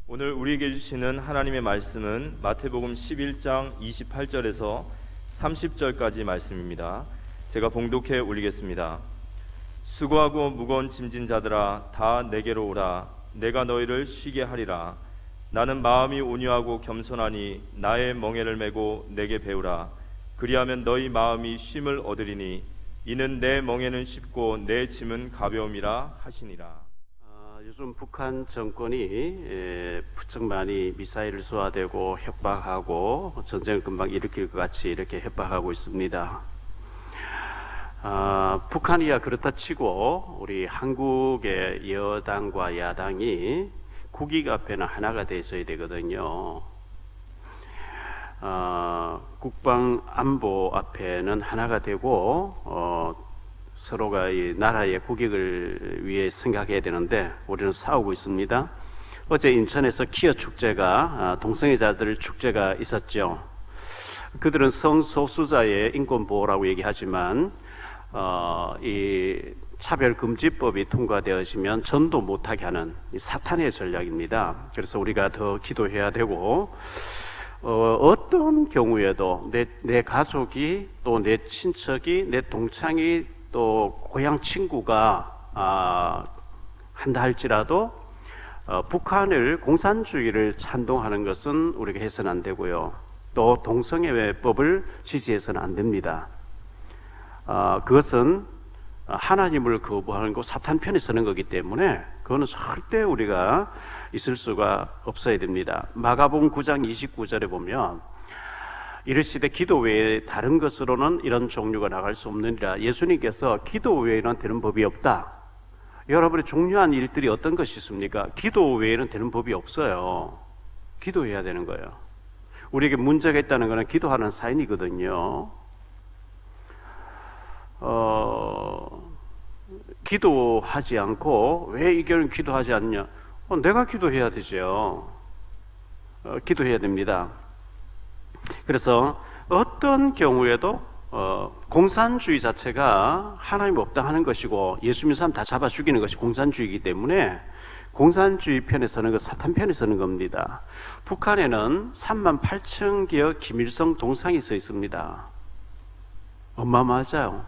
오늘 우리에게 주시는 하나님의 말씀은 마태복음 11장 28절에서 30절까지 말씀입니다. 제가 봉독해 올리겠습니다. 수고하고 무거운 짐진 자들아 다 내게로 오라. 내가 너희를 쉬게 하리라. 나는 마음이 온유하고 겸손하니 나의 멍에를 메고 내게 배우라. 그리하면 너희 마음이 쉼을 얻으리니 이는 내 멍에는 쉽고 내 짐은 가벼움이라 하시니라. 요즘 북한 정권이 부쩍 많이 미사일을 쏘아대고 협박하고 전쟁을 금방 일으킬 것 같이 이렇게 협박하고 있습니다. 북한이야 그렇다 치고 우리 한국의 여당과 야당이 국익 앞에는 하나가 돼 있어야 되거든요. 국방 안보 앞에는 하나가 되고 서로가 이 나라의 국익을 위해 생각해야 되는데 우리는 싸우고 있습니다. 어제 인천에서 키어 축제가 동성애자들 축제가 있었죠. 그들은 성소수자의 인권 보호라고 얘기하지만 이 차별금지법이 통과되어지면 전도 못하게 하는 이 사탄의 전략입니다. 그래서 우리가 더 기도해야 되고 어떤 경우에도 내 가족이 또 내 친척이 내 동창이 또 고향 친구가 한다 할지라도 북한을 공산주의를 찬동하는 것은 우리가 해서는 안 되고요. 또 동성애법을 지지해서는 안 됩니다. 그것은 하나님을 거부하는 거 사탄 편에 서는 거기 때문에 그거는 절대 우리가 있을 수가 없어야 됩니다. 마가복음 9장 29절에 보면 이르시되 기도 외에 다른 것으로는 이런 종류가 나갈 수 없느니라. 예수님께서 기도 외에는 되는 법이 없다. 여러분의 중요한 일들이 어떤 것이 있습니까? 기도 외에는 되는 법이 없어요. 기도해야 되는 거예요. 우리에게 문제가 있다는 것은 기도하는 사인이거든요. 기도하지 않고 왜 이 교회는 기도하지 않냐? 내가 기도해야 되죠. 기도해야 됩니다. 그래서 어떤 경우에도 공산주의 자체가 하나님 없다 하는 것이고 예수 믿는 사람 다 잡아 죽이는 것이 공산주의이기 때문에 공산주의 편에 서는 것, 사탄 편에 서는 겁니다. 북한에는 38,000개의 김일성 동상이 서 있습니다. 어마어마하죠.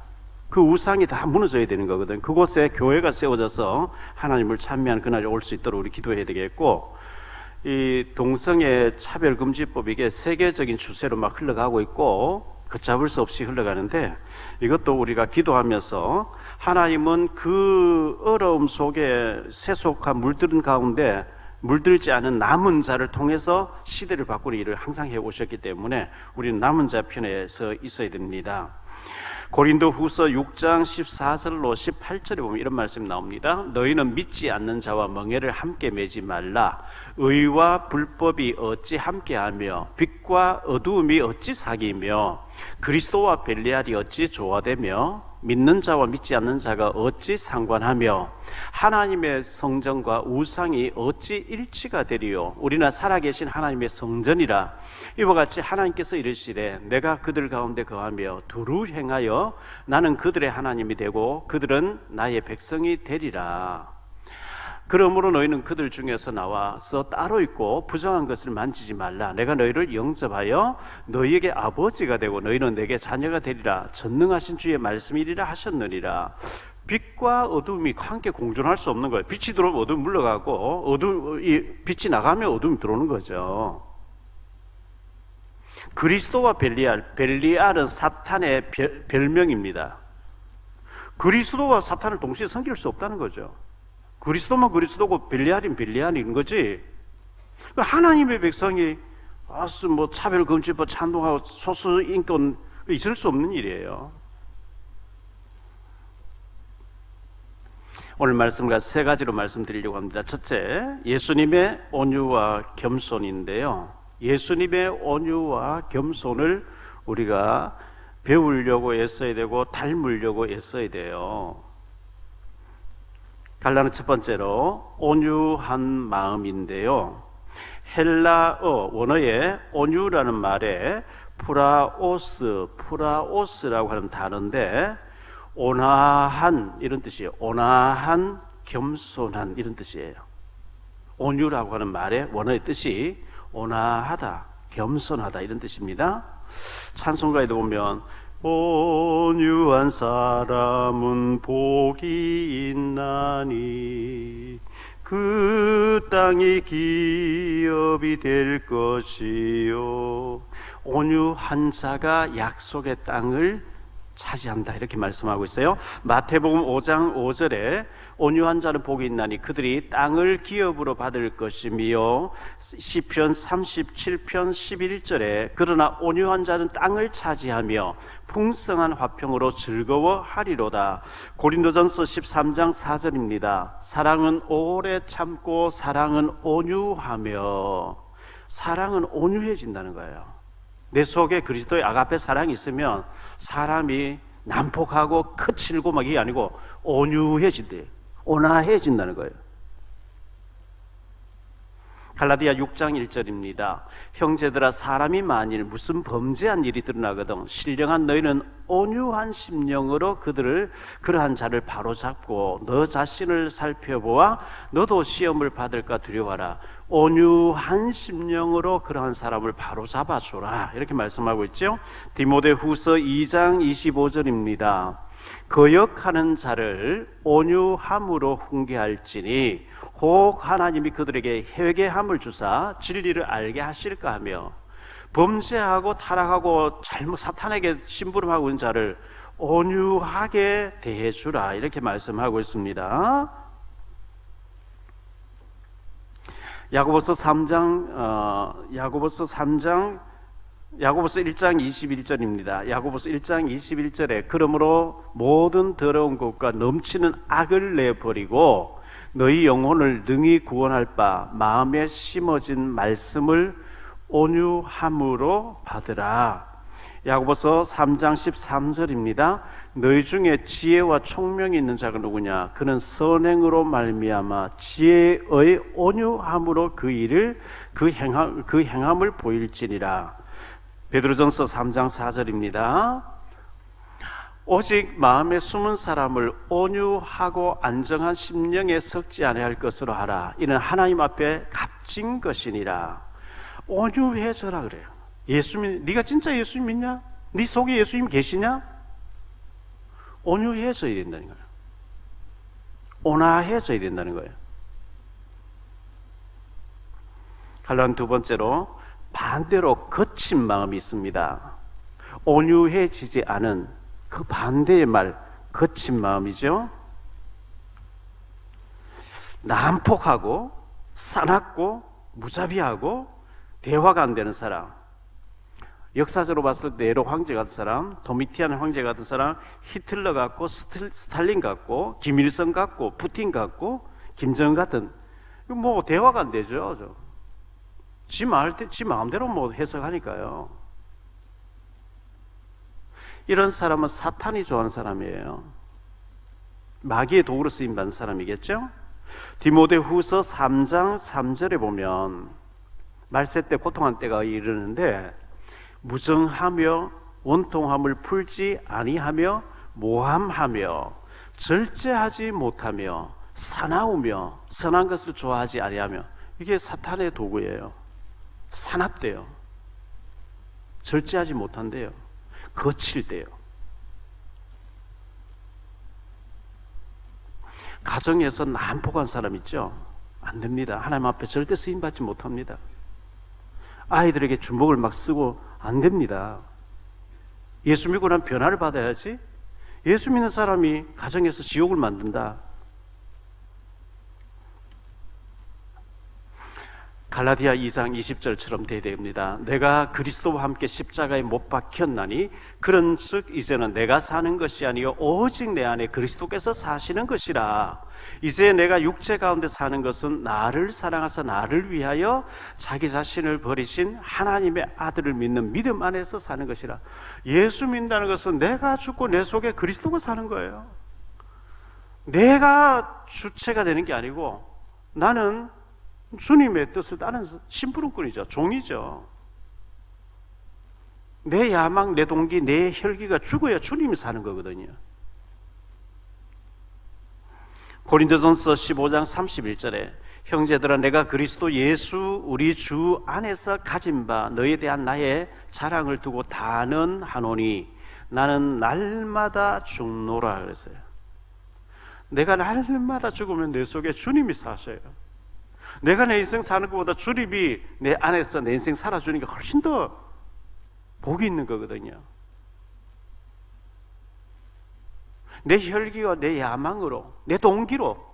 그 우상이 다 무너져야 되는 거거든. 그곳에 교회가 세워져서 하나님을 찬미하는 그날이 올 수 있도록 우리 기도해야 되겠고, 이 동성애 차별금지법 이게 세계적인 추세로 막 흘러가고 있고 걷잡을 수 없이 흘러가는데 이것도 우리가 기도하면서 하나님은 그 어려움 속에 세속화 물들은 가운데 물들지 않은 남은 자를 통해서 시대를 바꾸는 일을 항상 해오셨기 때문에 우리는 남은 자 편에 서 있어야 됩니다. 고린도 후서 6장 14절로 18절에 보면 이런 말씀이 나옵니다. 너희는 믿지 않는 자와 멍에를 함께 매지 말라. 의와 불법이 어찌 함께하며 빛과 어두움이 어찌 사귀며 그리스도와 벨리알이 어찌 조화되며 믿는 자와 믿지 않는 자가 어찌 상관하며 하나님의 성전과 우상이 어찌 일치가 되리요. 우리는 살아계신 하나님의 성전이라. 이와 같이 하나님께서 이르시되 내가 그들 가운데 거하며 두루 행하여 나는 그들의 하나님이 되고 그들은 나의 백성이 되리라. 그러므로 너희는 그들 중에서 나와서 따로 있고 부정한 것을 만지지 말라. 내가 너희를 영접하여 너희에게 아버지가 되고 너희는 내게 자녀가 되리라. 전능하신 주의 말씀이리라 하셨느니라. 빛과 어둠이 함께 공존할 수 없는 거예요. 빛이 들어오면 어둠이 물러가고 빛이 나가면 어둠이 들어오는 거죠. 그리스도와 벨리알은 사탄의 별명입니다. 그리스도와 사탄을 동시에 섬길 수 없다는 거죠. 그리스도만 그리스도고 벨리알인 벨리알인 거지. 하나님의 백성이 차별금지법 찬동하고 소수인권 있을 수 없는 일이에요. 오늘 말씀과 세 가지로 말씀드리려고 합니다. 첫째, 예수님의 온유와 겸손인데요. 예수님의 온유와 겸손을 우리가 배우려고 애써야 되고 닮으려고 애써야 돼요. 갈라는 첫 번째로 온유한 마음인데요. 헬라어 원어의 온유라는 말에 프라오스라고 하는 단어인데 온화한 이런 뜻이에요. 온화한 겸손한 이런 뜻이에요. 온유라고 하는 말의 원어의 뜻이 온화하다, 겸손하다 이런 뜻입니다. 찬송가에도 보면 온유한 사람은 복이 있나니 그 땅이 기업이 될 것이요. 온유한 자가 약속의 땅을 차지한다 이렇게 말씀하고 있어요. 마태복음 5장 5절에 온유한 자는 복이 있나니 그들이 땅을 기업으로 받을 것이며, 시편 37편 11절에 그러나 온유한 자는 땅을 차지하며 풍성한 화평으로 즐거워하리로다. 고린도전서 13장 4절입니다. 사랑은 오래 참고 사랑은 온유하며. 사랑은 온유해진다는 거예요. 내 속에 그리스도의 아가페 사랑이 있으면 사람이 난폭하고 거칠고 막 이게 아니고 온유해진대요. 온화해진다는 거예요. 갈라디아 6장 1절입니다. 형제들아, 사람이 만일 무슨 범죄한 일이 드러나거든 신령한 너희는 온유한 심령으로 그러한 자를 바로잡고 너 자신을 살펴보아 너도 시험을 받을까 두려워하라. 온유한 심령으로 그러한 사람을 바로잡아 주라 이렇게 말씀하고 있죠. 디모데후서 2장 25절입니다. 거역하는 자를 온유함으로 훈계할지니 혹 하나님이 그들에게 회개함을 주사 진리를 알게 하실까 하며, 범죄하고 타락하고 잘못 사탄에게 심부름하고 있는 자를 온유하게 대해주라 이렇게 말씀하고 있습니다. 야고보서 1장 21절입니다. 야고보서 1장 21절에 그러므로 모든 더러운 것과 넘치는 악을 내버리고 너희 영혼을 능히 구원할 바 마음에 심어진 말씀을 온유함으로 받으라. 야고보서 3장 13절입니다. 너희 중에 지혜와 총명이 있는 자가 누구냐? 그는 선행으로 말미암아 지혜의 온유함으로 그 행함을 보일지니라. 베드로전서 3장 4절입니다. 오직 마음에 숨은 사람을 온유하고 안정한 심령에 섞지 아니할 것으로 하라. 이는 하나님 앞에 값진 것이니라. 온유해져라 그래요. 네가 진짜 예수 믿냐? 네 속에 예수님 계시냐? 온유해져야 된다는 거예요. 온화해져야 된다는 거예요. 갈라디아 두 번째로 반대로 거친 마음이 있습니다. 온유해지지 않은 그 반대의 말, 거친 마음이죠. 난폭하고 사납고 무자비하고 대화가 안 되는 사람. 역사적으로 봤을 때 네로 황제 같은 사람, 도미티안 황제 같은 사람, 히틀러 같고 스탈린 같고 김일성 같고 푸틴 같고 김정은 같은, 뭐 대화가 안 되죠. 지 마음대로 뭐 해석하니까요. 이런 사람은 사탄이 좋아하는 사람이에요. 마귀의 도구로 쓰임받는 사람이겠죠. 디모데후서 3장 3절에 보면 말세 때 고통한 때가 이르는데 무정하며 원통함을 풀지 아니하며 모함하며 절제하지 못하며 사나우며 선한 것을 좋아하지 아니하며, 이게 사탄의 도구예요. 사납대요. 절제하지 못한대요. 거칠대요. 가정에서 난폭한 사람 있죠? 안 됩니다. 하나님 앞에 절대 쓰임받지 못합니다. 아이들에게 주먹을 막 쓰고 안 됩니다. 예수 믿고 난 변화를 받아야지. 예수 믿는 사람이 가정에서 지옥을 만든다. 갈라디아 2장 20절처럼 돼야 됩니다. 내가 그리스도와 함께 십자가에 못 박혔나니 그런즉 이제는 내가 사는 것이 아니요 오직 내 안에 그리스도께서 사시는 것이라. 이제 내가 육체 가운데 사는 것은 나를 사랑하사 나를 위하여 자기 자신을 버리신 하나님의 아들을 믿는 믿음 안에서 사는 것이라. 예수 믿는다는 것은 내가 죽고 내 속에 그리스도가 사는 거예요. 내가 주체가 되는 게 아니고 나는 주님의 뜻을 따르는 심부름꾼이죠. 종이죠. 내 야망, 내 동기, 내 혈기가 죽어야 주님이 사는 거거든요. 고린도전서 15장 31절에 형제들아 내가 그리스도 예수 우리 주 안에서 가진 바 너에 대한 나의 자랑을 두고 단언하노니 나는 날마다 죽노라 그랬어요. 내가 날마다 죽으면 내 속에 주님이 사셔요. 내가 내 인생 사는 것보다 주님이 내 안에서 내 인생 살아주는 게 훨씬 더 복이 있는 거거든요. 내 혈기와 내 야망으로, 내 동기로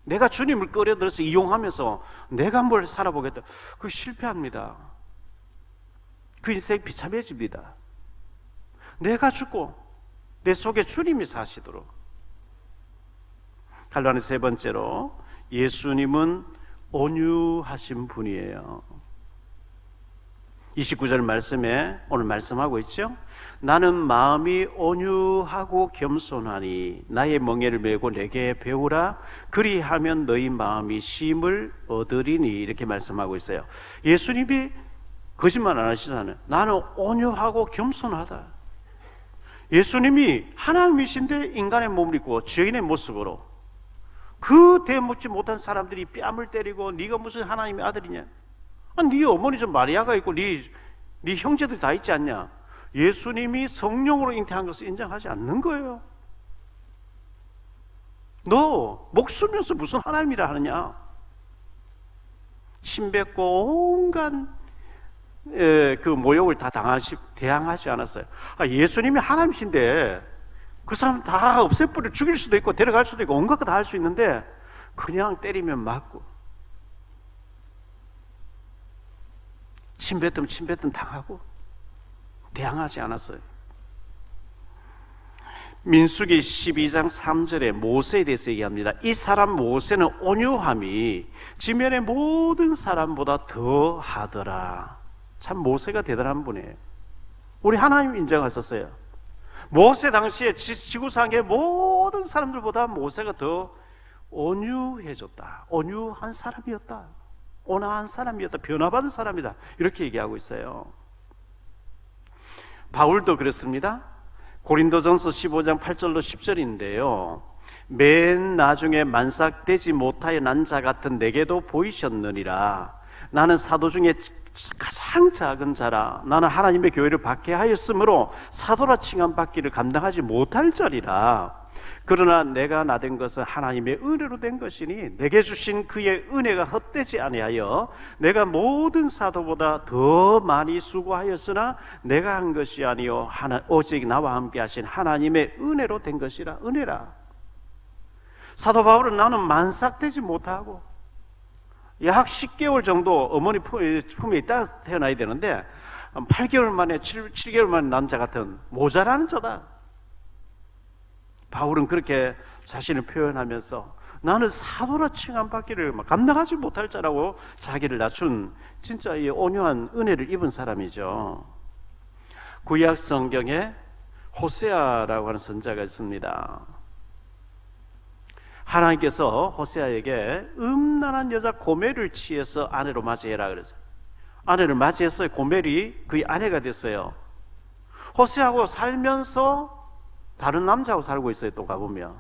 내가 주님을 끌어들여서 이용하면서 내가 뭘 살아보겠다. 그거 실패합니다. 그 인생 비참해집니다. 내가 죽고 내 속에 주님이 사시도록. 갈라니 세 번째로 예수님은 온유하신 분이에요. 29절 말씀에 오늘 말씀하고 있죠. 나는 마음이 온유하고 겸손하니 나의 멍에를 메고 내게 배우라 그리하면 너희 마음이 쉼을 얻으리니 이렇게 말씀하고 있어요. 예수님이 거짓말 안 하시잖아요. 나는 온유하고 겸손하다. 예수님이 하나님이신데 인간의 몸을 입고 죄인의 모습으로 그 대묻지 못한 사람들이 뺨을 때리고 네가 무슨 하나님의 아들이냐? 네 어머니 좀 마리아가 있고 네 형제들이 다 있지 않냐? 예수님이 성령으로 잉태한 것을 인정하지 않는 거예요. 너 목숨이어서 무슨 하나님이라 하느냐? 침뱉고 온갖 그 모욕을 다 대항하지 않았어요. 예수님이 하나님이신데 그 사람 다 없애버려 죽일 수도 있고 데려갈 수도 있고 온갖 거 다 할 수 있는데 그냥 때리면 맞고 침뱉으면 당하고 대항하지 않았어요. 민수기 12장 3절에 모세에 대해서 얘기합니다. 이 사람 모세는 온유함이 지면의 모든 사람보다 더 하더라. 참 모세가 대단한 분이에요. 우리 하나님 인정하셨어요. 모세 당시에 지구상의 모든 사람들보다 모세가 더 온유해졌다. 온유한 사람이었다. 온화한 사람이었다. 변화받은 사람이다. 이렇게 얘기하고 있어요. 바울도 그렇습니다. 고린도전서 15장 8절로 10절인데요. 맨 나중에 만삭되지 못하여 난 자 같은 내게도 보이셨느니라. 나는 사도 중에 가장 작은 자라. 나는 하나님의 교회를 박해하였으므로 사도라 칭함 받기를 감당하지 못할 자리라. 그러나 내가 나된 것은 하나님의 은혜로 된 것이니 내게 주신 그의 은혜가 헛되지 아니하여 내가 모든 사도보다 더 많이 수고하였으나 내가 한 것이 아니요 오직 나와 함께 하신 하나님의 은혜로 된 것이라. 은혜라. 사도 바울은 나는 만삭되지 못하고 약 10개월 정도 어머니 품에 있다 태어나야 되는데 8개월 만에 7개월 만에 난 자 같은 모자라는 자다. 바울은 그렇게 자신을 표현하면서 나는 사도라 칭함 받기를 감당하지 못할 자라고 자기를 낮춘 진짜 이 온유한 은혜를 입은 사람이죠. 구약 성경에 호세아라고 하는 선자가 있습니다. 하나님께서 호세아에게 음란한 여자 고멜을 취해서 아내로 맞이해라 그랬어요. 아내를 맞이했어요. 고멜이 그의 아내가 됐어요. 호세아하고 살면서 다른 남자하고 살고 있어요. 또 가보면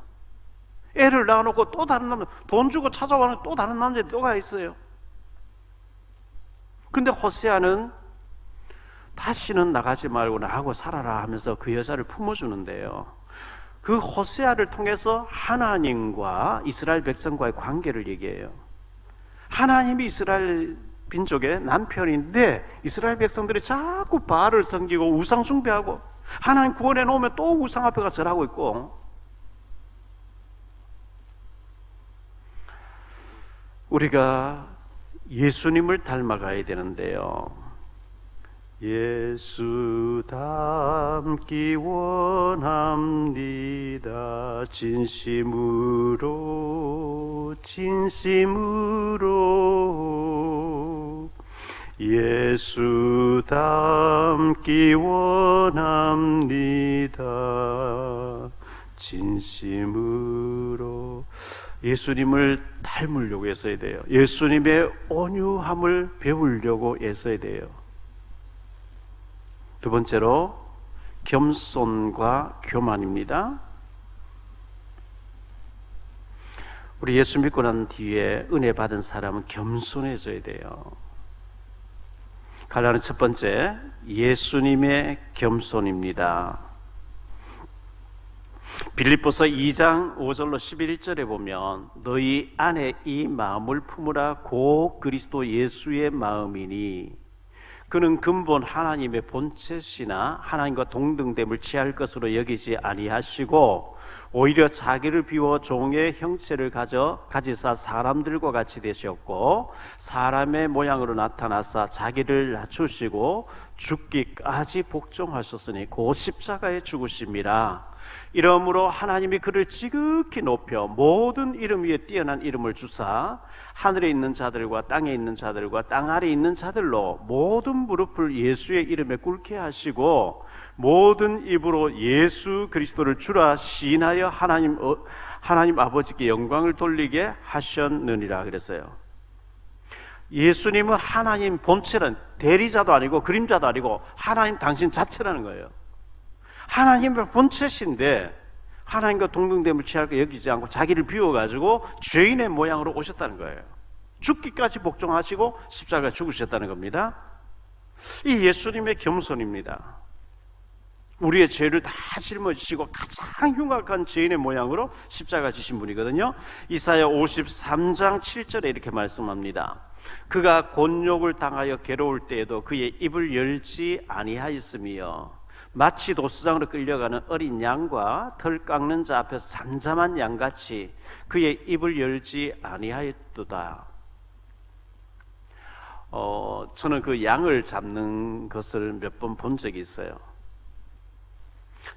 애를 낳아놓고 또 다른 남자, 돈 주고 찾아와는 또 다른 남자에 또 가 있어요. 근데 호세아는 다시는 나가지 말고 나하고 살아라 하면서 그 여자를 품어주는데요. 그 호세아를 통해서 하나님과 이스라엘 백성과의 관계를 얘기해요. 하나님이 이스라엘 민족의 남편인데 이스라엘 백성들이 자꾸 바알을 섬기고 우상 숭배하고 하나님 구원해 놓으면 또 우상 앞에 가서 절하고 있고. 우리가 예수님을 닮아가야 되는데요. 예수 닮기 원합니다. 진심으로 예수 닮기 원합니다. 진심으로 예수님을 닮으려고 애써야 돼요. 예수님의 온유함을 배우려고 애써야 돼요. 두 번째로 겸손과 교만입니다. 우리 예수 믿고 난 뒤에 은혜 받은 사람은 겸손해져야 돼요. 갈라는 첫 번째, 예수님의 겸손입니다. 빌립보서 2장 5절로 11절에 보면 너희 안에 이 마음을 품으라 고 그리스도 예수의 마음이니 그는 근본 하나님의 본체시나 하나님과 동등됨을 취할 것으로 여기지 아니하시고 오히려 자기를 비워 종의 형체를 가지사 사람들과 같이 되셨고 사람의 모양으로 나타나사 자기를 낮추시고 죽기까지 복종하셨으니 그 십자가에 죽으심이라. 이러므로 하나님이 그를 지극히 높여 모든 이름 위에 뛰어난 이름을 주사 하늘에 있는 자들과 땅에 있는 자들과 땅 아래에 있는 자들로 모든 무릎을 예수의 이름에 꿇게 하시고 모든 입으로 예수 그리스도를 주라 시인하여 하나님 아버지께 영광을 돌리게 하셨느니라 그랬어요. 예수님은 하나님 본체는 대리자도 아니고 그림자도 아니고 하나님 당신 자체라는 거예요. 하나님의 본체신데 하나님과 동등됨을 취할 거 여기지 않고 자기를 비워가지고 죄인의 모양으로 오셨다는 거예요. 죽기까지 복종하시고 십자가에 죽으셨다는 겁니다. 이 예수님의 겸손입니다. 우리의 죄를 다 짊어지시고 가장 흉악한 죄인의 모양으로 십자가 지신 분이거든요. 이사야 53장 7절에 이렇게 말씀합니다. 그가 곤욕을 당하여 괴로울 때에도 그의 입을 열지 아니하였으며 마치 도수장으로 끌려가는 어린 양과 털 깎는 자 앞에 잠잠한 양같이 그의 입을 열지 아니하였도다. 저는 그 양을 잡는 것을 몇 번 본 적이 있어요.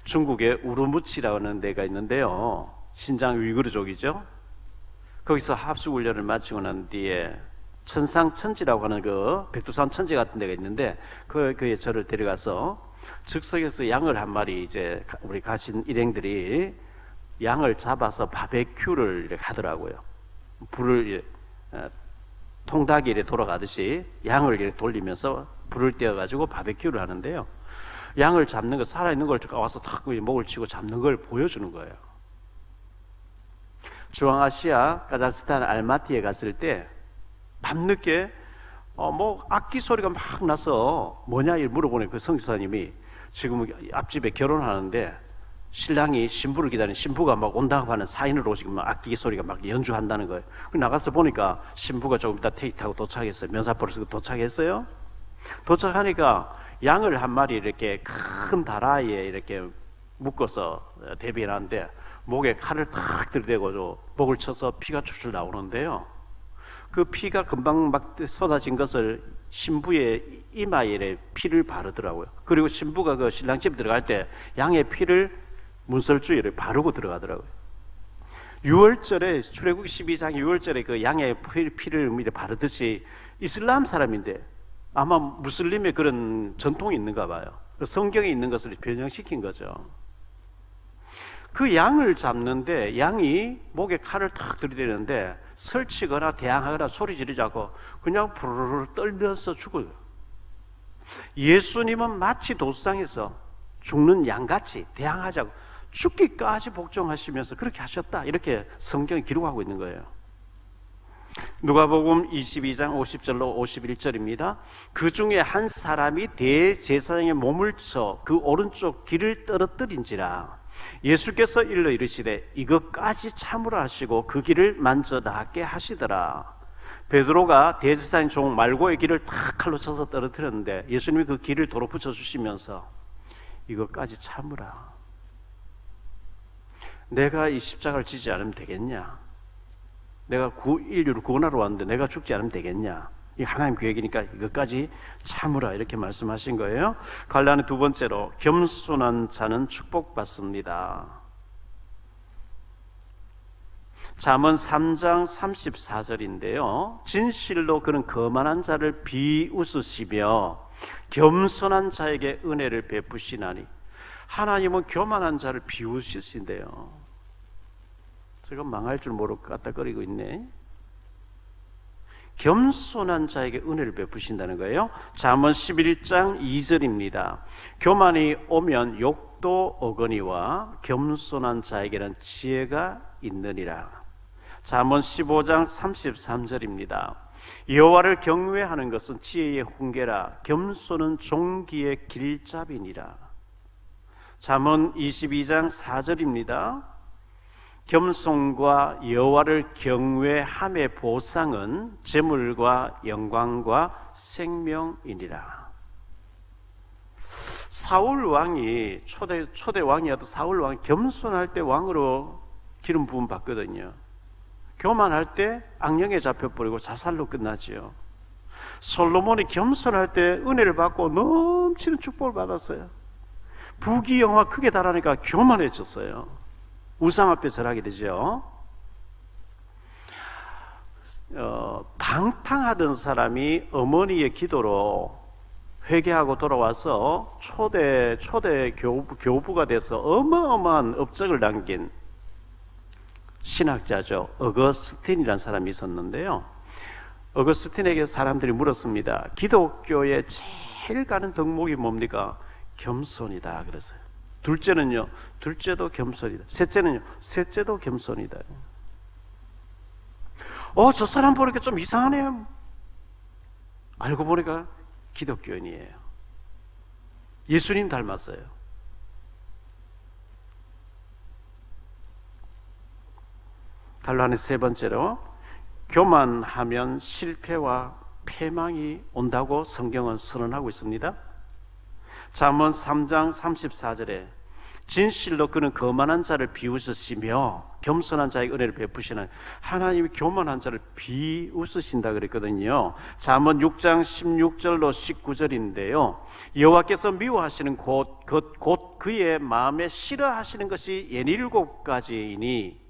중국에 우르무치라는 데가 있는데요. 신장 위구르족이죠. 거기서 합숙훈련을 마치고 난 뒤에 천상천지라고 하는 그 백두산 천지 같은 데가 있는데 그에 저를 데려가서 즉석에서 양을 한 마리 이제 우리 가신 일행들이 양을 잡아서 바베큐를 이렇게 하더라고요. 불을 통닭이 이렇게 돌아가듯이 양을 이렇게 돌리면서 불을 떼어가지고 바베큐를 하는데요. 양을 잡는 거 살아있는 걸 와서 탁 목을 치고 잡는 걸 보여주는 거예요. 중앙아시아 카자흐스탄 알마티에 갔을 때 밤늦게 악기 소리가 막 나서 뭐냐 이 물어보니 그 선교사님이 지금 앞집에 결혼하는데 신랑이 신부를 기다리는 신부가 막 온다고 하는 사인으로 지금 악기 소리가 막 연주한다는 거예요. 나가서 보니까 신부가 조금 이따 택시 타고 도착했어요. 면사포로 도착했어요. 도착하니까 양을 한 마리 이렇게 큰 다라이에 이렇게 묶어서 대비해놨는데 목에 칼을 탁 들이대고 목을 쳐서 피가 출출 나오는데요. 그 피가 금방 막 쏟아진 것을 신부의 이마에 피를 바르더라고요. 그리고 신부가 그 신랑 집에 들어갈 때 양의 피를 문설주에 바르고 들어가더라고요. 6월절에 출애굽기 12장 6월절에 그 양의 피를 바르듯이 이슬람 사람인데 아마 무슬림의 그런 전통이 있는가 봐요. 성경에 있는 것을 변형시킨 거죠. 그 양을 잡는데 양이 목에 칼을 탁 들이대는데 설치거나 대항하거나 소리 지르지 않고 그냥 부르르 떨면서 죽어요. 예수님은 마치 도수장에서 죽는 양같이 대항하지 않고 죽기까지 복종하시면서 그렇게 하셨다. 이렇게 성경이 기록하고 있는 거예요. 누가복음 22장 50절로 51절입니다. 그 중에 한 사람이 대제사장의 몸을 쳐 그 오른쪽 귀를 떨어뜨린지라 예수께서 일러 이르시되 이것까지 참으라 하시고 그 귀를 만져 낫게 하시더라. 베드로가 대제사장 종 말고의 귀를 탁 칼로 쳐서 떨어뜨렸는데 예수님이 그 귀를 도로 붙여주시면서 이것까지 참으라. 내가 이 십자가를 지지 않으면 되겠냐? 내가 인류를 구원하러 왔는데 내가 죽지 않으면 되겠냐? 이 하나님 계획이니까 이것까지 참으라 이렇게 말씀하신 거예요. 갈라는 두 번째로 겸손한 자는 축복받습니다. 잠언 3장 34절인데요. 진실로 그는 거만한 자를 비웃으시며 겸손한 자에게 은혜를 베푸시나니. 하나님은 교만한 자를 비웃으신대요. 제가 망할 줄 모르고 까딱거리고 있네. 겸손한 자에게 은혜를 베푸신다는 거예요. 잠언 11장 2절입니다. 교만이 오면 욕도 오거니와 겸손한 자에게는 지혜가 있느니라. 잠언 15장 33절입니다. 여호와를 경외하는 것은 지혜의 훈계라 겸손은 종기의 길잡이니라. 잠언 22장 4절입니다. 겸손과 여호와를 경외함의 보상은 재물과 영광과 생명이니라. 사울 왕이 초대 왕이어도 사울 왕이 겸손할 때 왕으로 기름 부음 받거든요. 교만할 때 악령에 잡혀버리고 자살로 끝나지요. 솔로몬이 겸손할 때 은혜를 받고 넘치는 축복을 받았어요. 부귀영화 크게 달하니까 교만해졌어요. 우상 앞에 절하게 되죠. 방탕하던 사람이 어머니의 기도로 회개하고 돌아와서 초대 교부가 돼서 어마어마한 업적을 남긴 신학자죠. 어거스틴이라는 사람이 있었는데요. 어거스틴에게 사람들이 물었습니다. 기독교의 제일 가는 덕목이 뭡니까? 겸손이다 그랬어요. 둘째는요? 둘째도 겸손이다. 셋째는요? 셋째도 겸손이다. 저 사람 보니까 좀 이상하네요. 알고 보니까 기독교인이에요. 예수님 닮았어요. 달란의 세 번째로, 교만하면 실패와 패망이 온다고 성경은 선언하고 있습니다. 잠언 3장 34절에 진실로 그는 거만한 자를 비웃으시며 겸손한 자에게 은혜를 베푸시는, 하나님이 교만한 자를 비웃으신다 그랬거든요. 잠언 6장 16절로 19절인데요. 여호와께서 미워하시는 곧 그의 마음에 싫어하시는 것이 17가지이니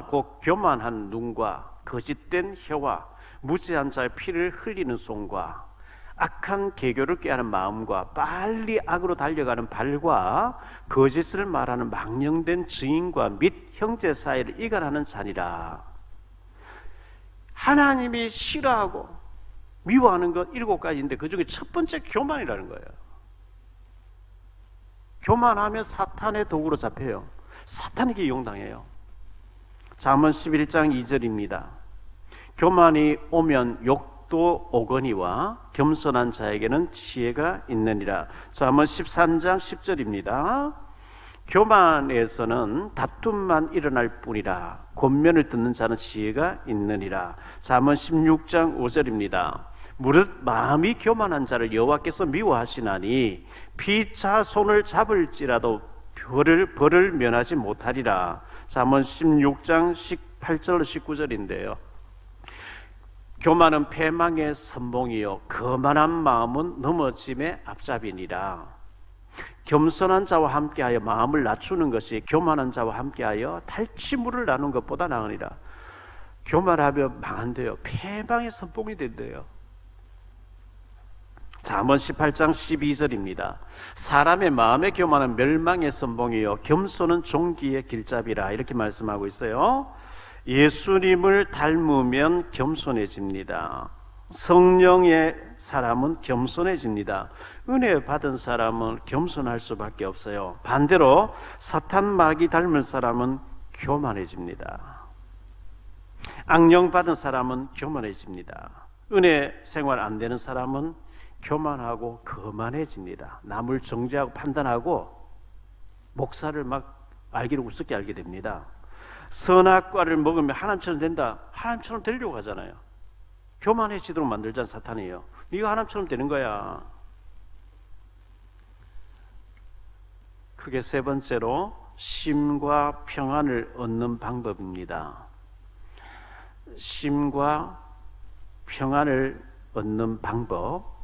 곧 교만한 눈과 거짓된 혀와 무지한 자의 피를 흘리는 손과 악한 계교를 꾀하는 마음과 빨리 악으로 달려가는 발과 거짓을 말하는 망령된 증인과 및 형제 사이를 이간하는 자니라. 하나님이 싫어하고 미워하는 것 7가지인데 그 중에 첫 번째 교만이라는 거예요. 교만하면 사탄의 도구로 잡혀요. 사탄에게 이용당해요. 잠언 11장 2절입니다. 교만이 오면 욕도 오거니와 겸손한 자에게는 지혜가 있느니라. 잠언 13장 10절입니다. 교만에서는 다툼만 일어날 뿐이라 권면을 듣는 자는 지혜가 있느니라. 잠언 16장 5절입니다. 무릇 마음이 교만한 자를 여호와께서 미워하시나니 피차 손을 잡을지라도 벌을 면하지 못하리라. 잠언 16장 18절 19절인데요. 교만은 패망의 선봉이요 거만한 마음은 넘어짐의 앞잡이니라. 겸손한 자와 함께하여 마음을 낮추는 것이 교만한 자와 함께하여 탈취물을 나눈 것보다 나으니라. 교만하면 망한대요. 패망의 선봉이 된대요. 잠언 18장 12절입니다. 사람의 마음의 교만은 멸망의 선봉이요 겸손은 종기의 길잡이라. 이렇게 말씀하고 있어요. 예수님을 닮으면 겸손해집니다. 성령의 사람은 겸손해집니다. 은혜 받은 사람은 겸손할 수밖에 없어요. 반대로 사탄 마귀 닮은 사람은 교만해집니다. 악령 받은 사람은 교만해집니다. 은혜 생활 안 되는 사람은 교만하고 거만해집니다. 남을 정죄하고 판단하고 목사를 막 알기를 우습게 알게 됩니다. 선악과를 먹으면 하나님처럼 된다. 하나님처럼 되려고 하잖아요. 교만해지도록 만들자는 사탄이에요. 네가 하나님처럼 되는 거야. 크게 세 번째로 쉼과 평안을 얻는 방법입니다. 쉼과 평안을 얻는 방법.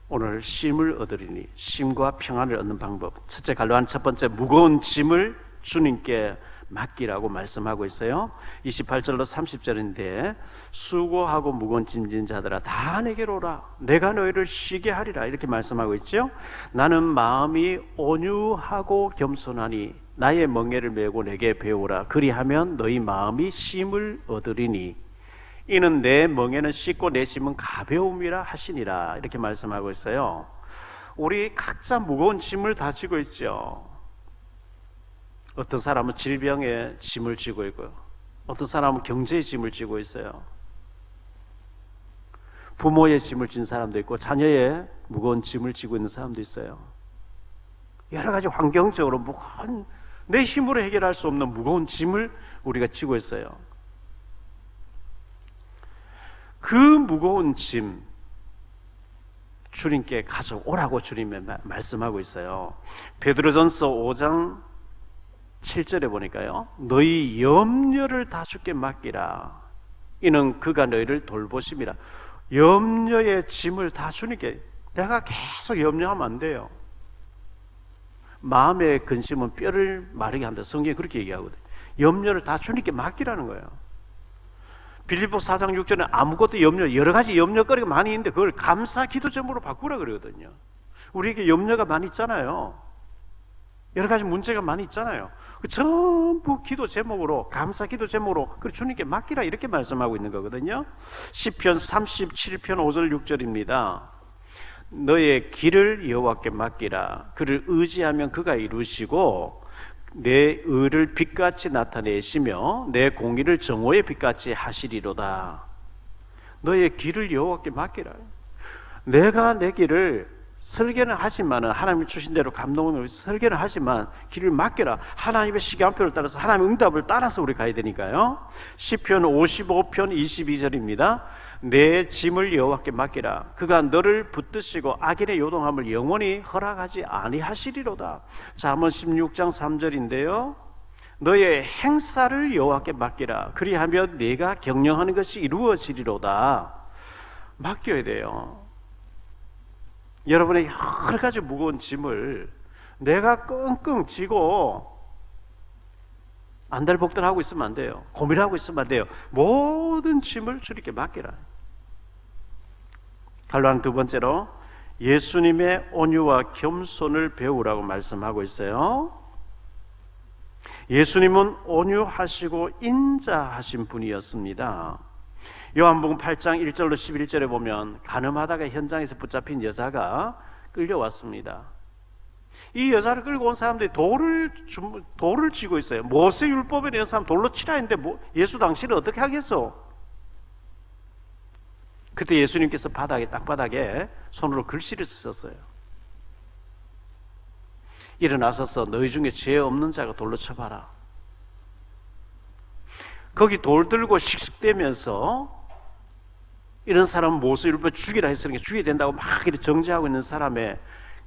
오늘 쉼을 얻으리니, 쉼과 평안을 얻는 방법. 첫째 갈로한 첫 번째, 무거운 짐을 주님께 맡기라고 말씀하고 있어요. 28절로 30절인데 수고하고 무거운 짐진 자들아 다 내게로 오라 내가 너희를 쉬게 하리라. 이렇게 말씀하고 있죠. 나는 마음이 온유하고 겸손하니 나의 멍에를 메고 내게 배우라. 그리하면 너희 마음이 쉼을 얻으리니 이는 내 멍에는 씻고 내 짐은 가벼움이라 하시니라. 이렇게 말씀하고 있어요. 우리 각자 무거운 짐을 다 지고 있죠. 어떤 사람은 질병의 짐을 지고 있고요. 어떤 사람은 경제의 짐을 지고 있어요. 부모의 짐을 진 사람도 있고 자녀의 무거운 짐을 지고 있는 사람도 있어요. 여러 가지 환경적으로 무거운, 내 힘으로 해결할 수 없는 무거운 짐을 우리가 지고 있어요. 그 무거운 짐 주님께 가져오라고 주님이 말씀하고 있어요. 베드로전서 5장 7절에 보니까요, 너희 염려를 다 주께 맡기라. 이는 그가 너희를 돌보심이라. 염려의 짐을 다 주님께. 내가 계속 염려하면 안 돼요. 마음의 근심은 뼈를 마르게 한다. 성경이 그렇게 얘기하거든요. 염려를 다 주님께 맡기라는 거예요. 빌립보 4장 6절에 아무것도 여러 가지 염려거리가 많이 있는데 그걸 감사 기도 제목으로 바꾸라 그러거든요. 우리에게 염려가 많이 있잖아요. 여러 가지 문제가 많이 있잖아요. 그 전부 기도 제목으로, 감사 기도 제목으로 그 주님께 맡기라, 이렇게 말씀하고 있는 거거든요. 시편 37편 5절 6절입니다. 너의 길을 여호와께 맡기라. 그를 의지하면 그가 이루시고 내 의를 빛같이 나타내시며 내 공의를 정오의 빛같이 하시리로다. 너의 길을 여호와께 맡기라. 내가 내 길을 설계는 하지만은, 하나님이 주신 대로 감동을 설계는 하지만 길을 맡겨라. 하나님의 시간표를 따라서, 하나님의 응답을 따라서 우리 가야 되니까요. 시편 55편 22절입니다. 내 짐을 여호와께 맡기라. 그가 너를 붙드시고 악인의 요동함을 영원히 허락하지 아니하시리로다. 잠언 16장 3절인데요. 너의 행사를 여호와께 맡기라. 그리하면 네가 경영하는 것이 이루어지리로다. 맡겨야 돼요. 여러분의 여러 가지 무거운 짐을 내가 끙끙 지고 안달복달하고 있으면 안 돼요. 고민하고 있으면 안 돼요. 모든 짐을 주님께 맡기라. 갈로한 두 번째로 예수님의 온유와 겸손을 배우라고 말씀하고 있어요. 예수님은 온유하시고 인자하신 분이었습니다. 요한복음 8장 1절로 11절에 보면 가늠하다가 현장에서 붙잡힌 여자가 끌려왔습니다. 이 여자를 끌고 온 사람들이 돌을 쥐고 있어요. 모세율법에 대한 사람 돌로 치라 했는데 예수 당신은 어떻게 하겠어? 그때 예수님께서 땅바닥에 손으로 글씨를 쓰셨어요. 일어나서서 너희 중에 죄 없는 자가 돌로 쳐봐라. 거기 돌 들고 씩씩대면서 이런 사람은 모세율법 죽이라 했으니까 죽여야 된다고 막 이렇게 정죄하고 있는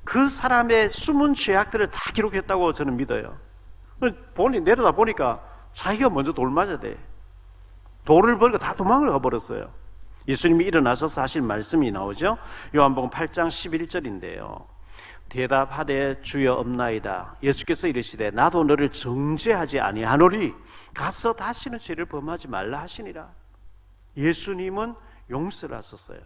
그 사람의 숨은 죄악들을 다 기록했다고 저는 믿어요. 내려다 보니까 자기가 먼저 돌 맞아야 돼. 돌을 버리고 다 도망을 가버렸어요. 예수님이 일어나셔서 하신 말씀이 나오죠. 요한복음 8장 11절인데요. 대답하되 주여 없나이다. 예수께서 이르시되 나도 너를 정죄하지 아니하노니 가서 다시는 죄를 범하지 말라 하시니라. 예수님은 용서를 하셨어요.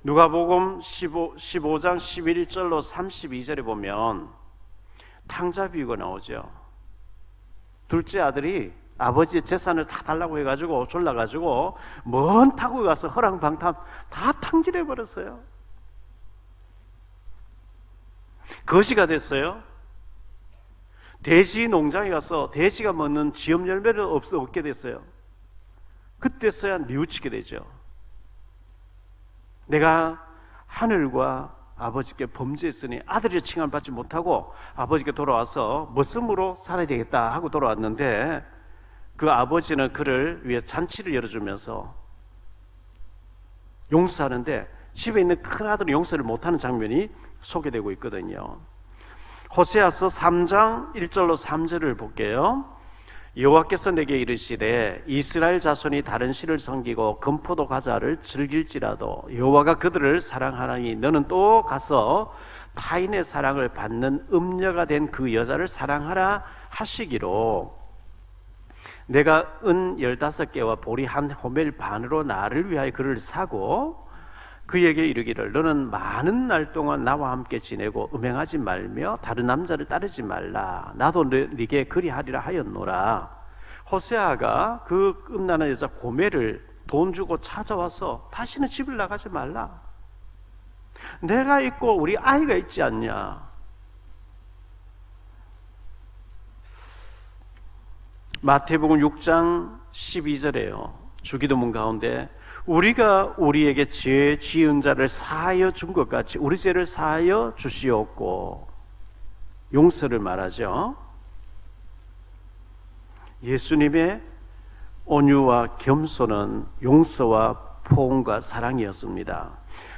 누가복음 15장 11절로 32절에 보면 탕자 비유가 나오죠. 둘째 아들이 아버지의 재산을 다 달라고 해가지고 졸라가지고 먼 타국에 가서 허랑방탕 다 탕진해버렸어요. 거지가 됐어요. 돼지 농장에 가서 돼지가 먹는 지엽 열매를 얻게 됐어요. 그때서야 뉘우치게 되죠. 내가 하늘과 아버지께 범죄했으니 아들의 칭함을 받지 못하고 아버지께 돌아와서 머슴으로 살아야 되겠다 하고 돌아왔는데 그 아버지는 그를 위해 잔치를 열어주면서 용서하는데 집에 있는 큰 아들은 용서를 못하는 장면이 소개되고 있거든요. 호세아서 3장 1절로 3절을 볼게요. 여호와께서 내게 이르시되 이스라엘 자손이 다른 신을 섬기고 금포도 과자를 즐길지라도 여호와가 그들을 사랑하나니 너는 또 가서 타인의 사랑을 받는 음녀가 된 그 여자를 사랑하라 하시기로 내가 은 15개와 보리 한 호멜 반으로 나를 위하여 그를 사고 그에게 이르기를 너는 많은 날 동안 나와 함께 지내고 음행하지 말며 다른 남자를 따르지 말라. 나도 네게 그리하리라 하였노라. 호세아가 그 끝나는 여자 고멜을 돈 주고 찾아와서 다시는 집을 나가지 말라. 내가 있고 우리 아이가 있지 않냐. 마태복음 6장 12절에요. 주기도문 가운데 우리가 우리에게 죄 지은 자를 사하여 준 것 같이 우리 죄를 사하여 주시옵고, 용서를 말하죠. 예수님의 온유와 겸손은 용서와 포옹과 사랑이었습니다.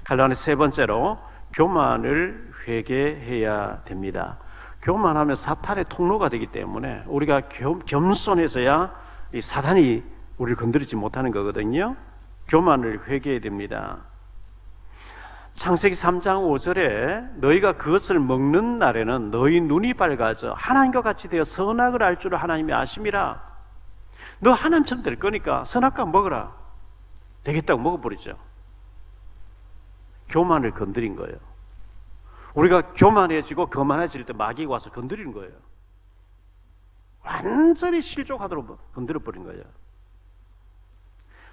갈라니 세 번째로 교만을 회개해야 됩니다. 교만하면 사탄의 통로가 되기 때문에 우리가 겸손해서야 이 사탄이 우리를 건드리지 못하는 거거든요. 교만을 회개해야 됩니다. 창세기 3장 5절에 너희가 그것을 먹는 날에는 너희 눈이 밝아져 하나님과 같이 되어 선악을 알 줄을 하나님이 아심이라. 너 하나님처럼 될 거니까 선악과 먹어라. 되겠다고 먹어버리죠. 교만을 건드린 거예요. 우리가 교만해지고 거만해질 때 마귀가 와서 건드리는 거예요. 완전히 실족하도록 건드려버린 거예요.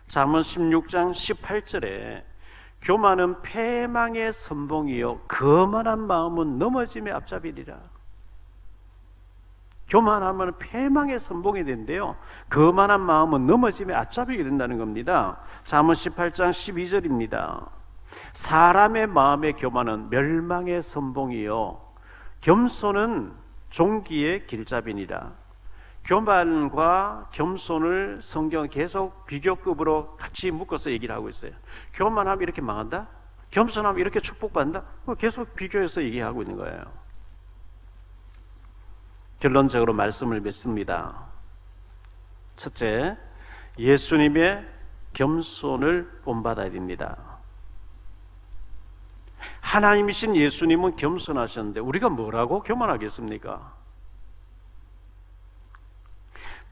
잠언 16장 18절에 교만은 패망의 선봉이요 거만한 마음은 넘어짐의 앞잡이리라. 교만하면 패망의 선봉이 된대요. 거만한 마음은 넘어짐의 앞잡이게 된다는 겁니다. 잠언 18장 12절입니다. 사람의 마음의 교만은 멸망의 선봉이요 겸손은 종기의 길잡이니라. 교만과 겸손을 성경은 계속 비교급으로 같이 묶어서 얘기를 하고 있어요. 교만하면 이렇게 망한다? 겸손하면 이렇게 축복받는다? 계속 비교해서 얘기하고 있는 거예요. 결론적으로 말씀을 맺습니다. 첫째, 예수님의 겸손을 본받아야 됩니다. 하나님이신 예수님은 겸손하셨는데 우리가 뭐라고 교만하겠습니까?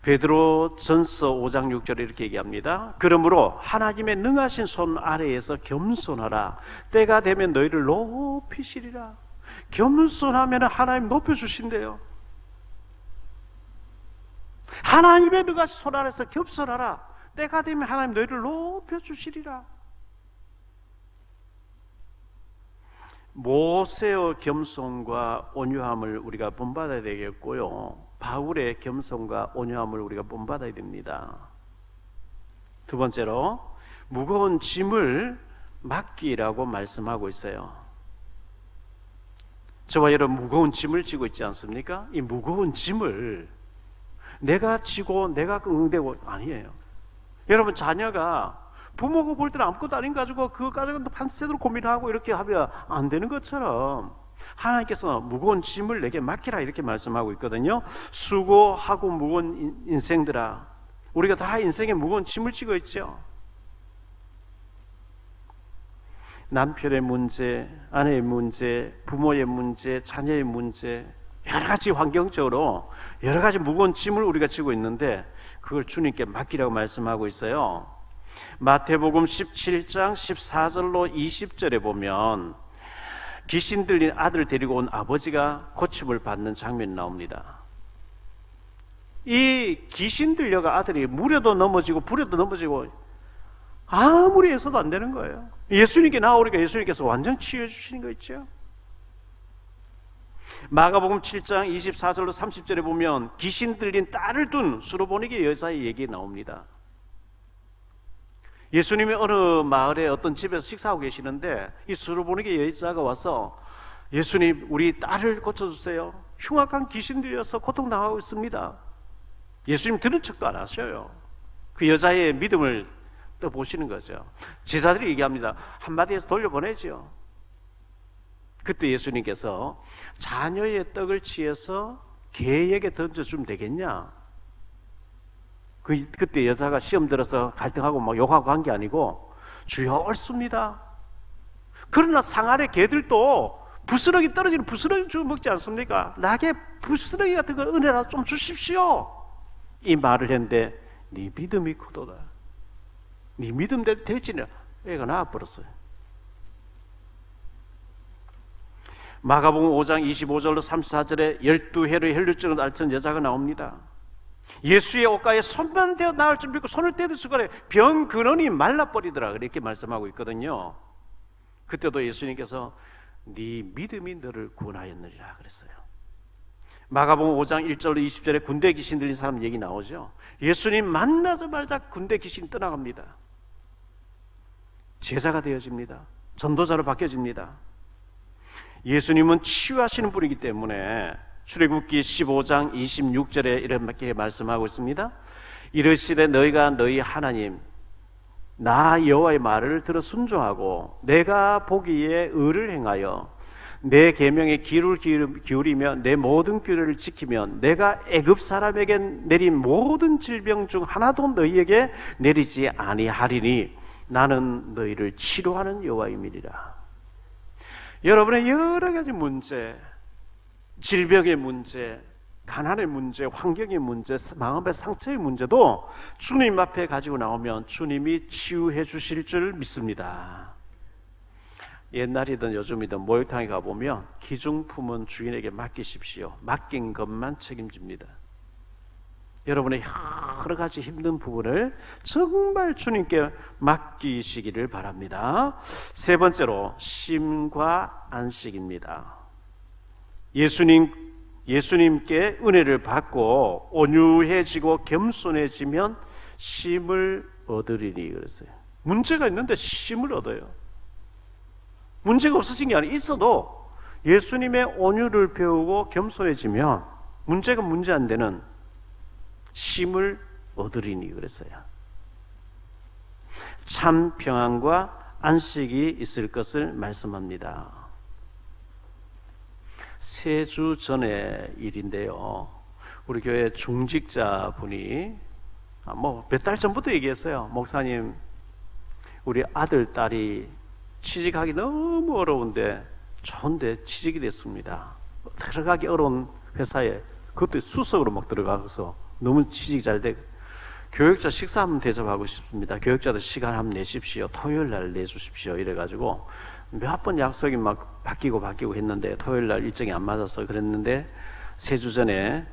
베드로 전서 5장 6절에 이렇게 얘기합니다. 그러므로 하나님의 능하신 손 아래에서 겸손하라. 때가 되면 너희를 높이시리라. 겸손하면 하나님 높여주신대요. 하나님의 능하신 손 아래에서 겸손하라. 때가 되면 하나님 너희를 높여주시리라. 모세의 겸손과 온유함을 우리가 본받아야 되겠고요, 바울의 겸손과 온유함을 우리가 본받아야 됩니다. 두 번째로 무거운 짐을 맡기라고 말씀하고 있어요. 저와 여러분 무거운 짐을 지고 있지 않습니까? 이 무거운 짐을 내가 지고 내가 응대고 아니에요. 여러분 자녀가 부모가 볼 때는 아무것도 아닌 가지고 그거 가지고 밤새도록 고민하고 이렇게 하면 안 되는 것처럼 하나님께서 무거운 짐을 내게 맡기라 이렇게 말씀하고 있거든요. 수고하고 무거운 인생들아, 우리가 다 인생에 무거운 짐을 지고 있죠. 남편의 문제, 아내의 문제, 부모의 문제, 자녀의 문제, 여러 가지 환경적으로 여러 가지 무거운 짐을 우리가 지고 있는데 그걸 주님께 맡기라고 말씀하고 있어요. 마태복음 17장 14절로 20절에 보면 귀신 들린 아들 데리고 온 아버지가 고침을 받는 장면이 나옵니다. 이 귀신 들려가 아들이 물에도 넘어지고 불에도 넘어지고 아무리 애써도 안 되는 거예요. 예수님께 나오니까 예수님께서 완전 치유해 주시는 거 있죠. 마가복음 7장 24절로 30절에 보면 귀신 들린 딸을 둔 수로보니게 여자의 얘기 나옵니다. 예수님이 어느 마을에 어떤 집에서 식사하고 계시는데 이 수로보니게 여자가 와서 예수님 우리 딸을 고쳐주세요. 흉악한 귀신 들려서 고통당하고 있습니다. 예수님 들은 척도 안 하셔요. 그 여자의 믿음을 또 보시는 거죠. 제자들이 얘기합니다. 한마디에서 돌려보내죠. 그때 예수님께서 자녀의 떡을 취해서 개에게 던져주면 되겠냐? 그때 여자가 시험 들어서 갈등하고 막 욕하고 한 게 아니고 주여 옳습니다. 그러나 상 아래 개들도 부스러기 떨어지는 부스러기 주워 먹지 않습니까? 나게 부스러기 같은 걸 은혜라도 좀 주십시오. 이 말을 했는데 네 믿음이 크도다. 네 믿음대로 될지는 애가 나와버렸어요. 마가복음 5장 25절로 34절에 12해를 혈루증을 앓던 여자가 나옵니다. 예수의 옷가에 손만 대어 나을 줄 믿고 손을 떼는 순간에 병 근원이 말라버리더라, 이렇게 말씀하고 있거든요. 그때도 예수님께서 네 믿음이 너를 구원하였느니라 그랬어요. 마가복음 5장 1절로 20절에 군대 귀신 들린 사람 얘기 나오죠. 예수님 만나자마자 군대 귀신 떠나갑니다. 제자가 되어집니다. 전도자로 바뀌어집니다. 예수님은 치유하시는 분이기 때문에 출애굽기 15장 26절에 이렇게 말씀하고 있습니다. 이르시되 너희가 너희 하나님 나 여호와의 말을 들어 순종하고 내가 보기에 의를 행하여 내 계명에 귀를 기울이며 내 모든 규례를 지키면 내가 애굽 사람에게 내린 모든 질병 중 하나도 너희에게 내리지 아니하리니 나는 너희를 치료하는 여호와임이니라. 여러분의 여러 가지 문제, 질병의 문제, 가난의 문제, 환경의 문제, 마음의 상처의 문제도 주님 앞에 가지고 나오면 주님이 치유해 주실 줄 믿습니다. 옛날이든 요즘이든 목욕탕에 가보면 기중품은 주인에게 맡기십시오. 맡긴 것만 책임집니다. 여러분의 여러 가지 힘든 부분을 정말 주님께 맡기시기를 바랍니다. 세 번째로 쉼과 안식입니다. 예수님께 은혜를 받고 온유해지고 겸손해지면 쉼을 얻으리니 그랬어요. 문제가 있는데 쉼을 얻어요. 문제가 없어진 게 아니라 있어도 예수님의 온유를 배우고 겸손해지면 문제가 문제 안 되는 쉼을 얻으리니 그랬어요. 참 평안과 안식이 있을 것을 말씀합니다. 3주 전의 일인데요. 우리 교회 중직자 분이 몇 달 전부터 얘기했어요. 목사님, 우리 아들, 딸이 취직하기 너무 어려운데 좋은데 취직이 됐습니다. 들어가기 어려운 회사에 그것도 수석으로 막 들어가서 너무 취직이 잘 되고 교육자 식사 한번 대접하고 싶습니다. 교육자들 시간 한번 내십시오. 토요일 날 내주십시오. 이래가지고 몇 번 약속이 막 바뀌고 했는데 토요일 날 일정이 안 맞아서 그랬는데 3주 전에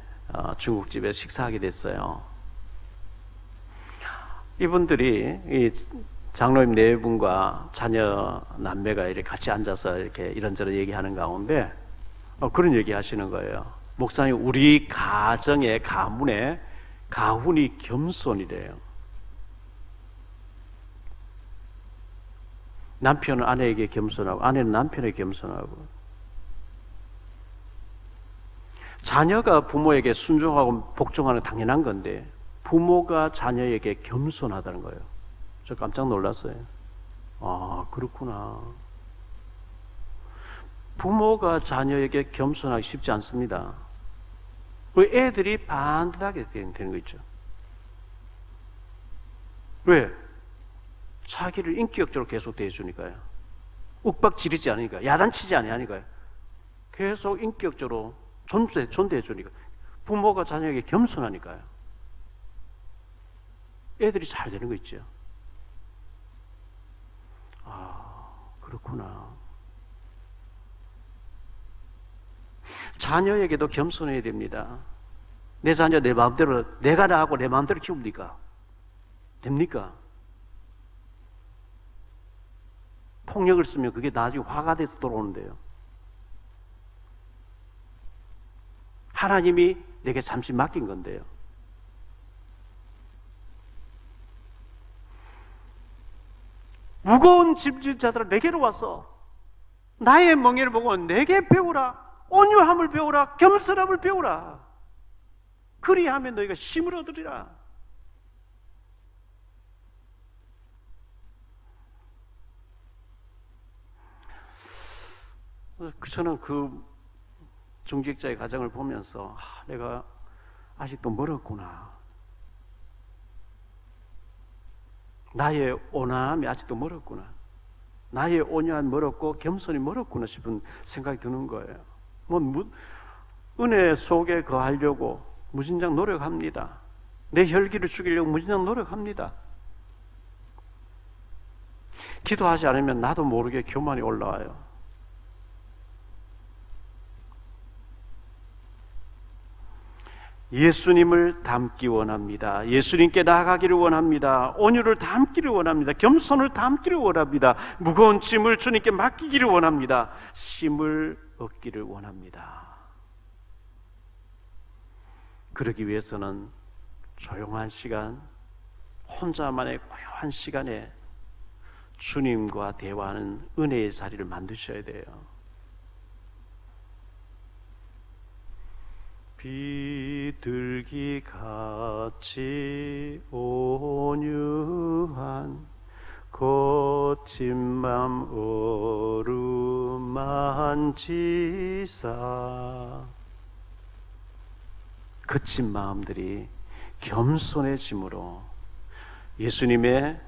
중국집에 식사하게 됐어요. 이분들이 이 장로님 4분과 자녀 남매가 이렇게 같이 앉아서 이렇게 이런저런 얘기하는 가운데 그런 얘기 하시는 거예요. 목사님, 우리 가정의 가문에 가훈이 겸손이래요. 남편은 아내에게 겸손하고 아내는 남편에게 겸손하고 자녀가 부모에게 순종하고 복종하는 당연한 건데 부모가 자녀에게 겸손하다는 거예요. 저 깜짝 놀랐어요. 아, 그렇구나. 부모가 자녀에게 겸손하기 쉽지 않습니다. 애들이 반듯하게 되는 거 있죠. 왜? 자기를 인격적으로 계속 대해주니까요. 윽박 지르지 않으니까, 야단치지 않으니까요. 계속 인격적으로 존대해주니까. 부모가 자녀에게 겸손하니까요. 애들이 잘 되는 거 있죠. 아, 그렇구나. 자녀에게도 겸손해야 됩니다. 내 자녀 내 마음대로, 내가 낳고 내 마음대로 키웁니까? 됩니까? 폭력을 쓰면 그게 나중에 화가 돼서 돌아오는데요. 하나님이 내게 잠시 맡긴 건데요. 무거운 짐진 자들아 내게로 와서 나의 멍에를 보고 내게 배우라. 온유함을 배우라. 겸손함을 배우라. 그리하면 너희가 쉼을 얻으리라. 저는 그 중직자의 가정을 보면서 내가 아직도 멀었구나. 나의 온화함이 아직도 멀었구나. 나의 온유함이 멀었고 겸손이 멀었구나 싶은 생각이 드는 거예요. 은혜 속에 거하려고 무진장 노력합니다. 내 혈기를 죽이려고 무진장 노력합니다. 기도하지 않으면 나도 모르게 교만이 올라와요. 예수님을 닮기 원합니다. 예수님께 나아가기를 원합니다. 온유를 닮기를 원합니다. 겸손을 닮기를 원합니다. 무거운 짐을 주님께 맡기기를 원합니다. 쉼을 얻기를 원합니다. 그러기 위해서는 조용한 시간, 혼자만의 고요한 시간에 주님과 대화하는 은혜의 자리를 만드셔야 돼요. 비둘기 같이 온유한 거친 맘 어루만지사, 거친 마음들이 겸손해짐으로 예수님의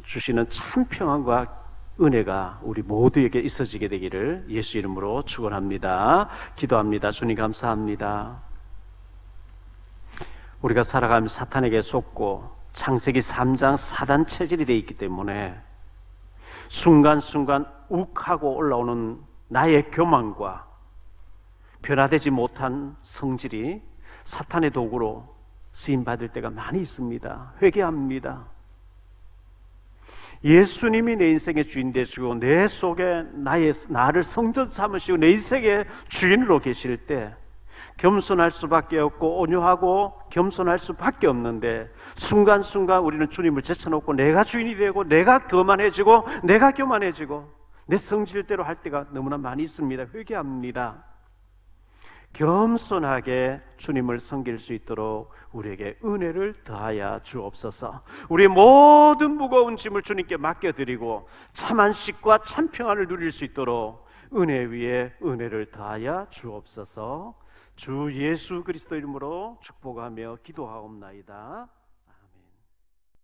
주시는 참 평안과 은혜가 우리 모두에게 있어지게 되기를 예수 이름으로 축원합니다. 기도합니다. 주님 감사합니다. 우리가 살아가며 사탄에게 속고 창세기 3장 사단 체질이 되어 있기 때문에 순간순간 욱하고 올라오는 나의 교만과 변화되지 못한 성질이 사탄의 도구로 쓰임받을 때가 많이 있습니다. 회개합니다. 예수님이 내 인생의 주인 되시고 내 속에 나를 성전 삼으시고 내 인생의 주인으로 계실 때 겸손할 수밖에 없고 온유하고 겸손할 수밖에 없는데, 순간순간 우리는 주님을 제쳐놓고 내가 주인이 되고 내가 거만해지고 내가 교만해지고 내 성질대로 할 때가 너무나 많이 있습니다. 회개합니다. 겸손하게 주님을 섬길 수 있도록 우리에게 은혜를 더하여 주옵소서. 우리의 모든 무거운 짐을 주님께 맡겨드리고 참 안식과 참 평안을 누릴 수 있도록 은혜 위에 은혜를 더하여 주옵소서. 주 예수 그리스도 이름으로 축복하며 기도하옵나이다.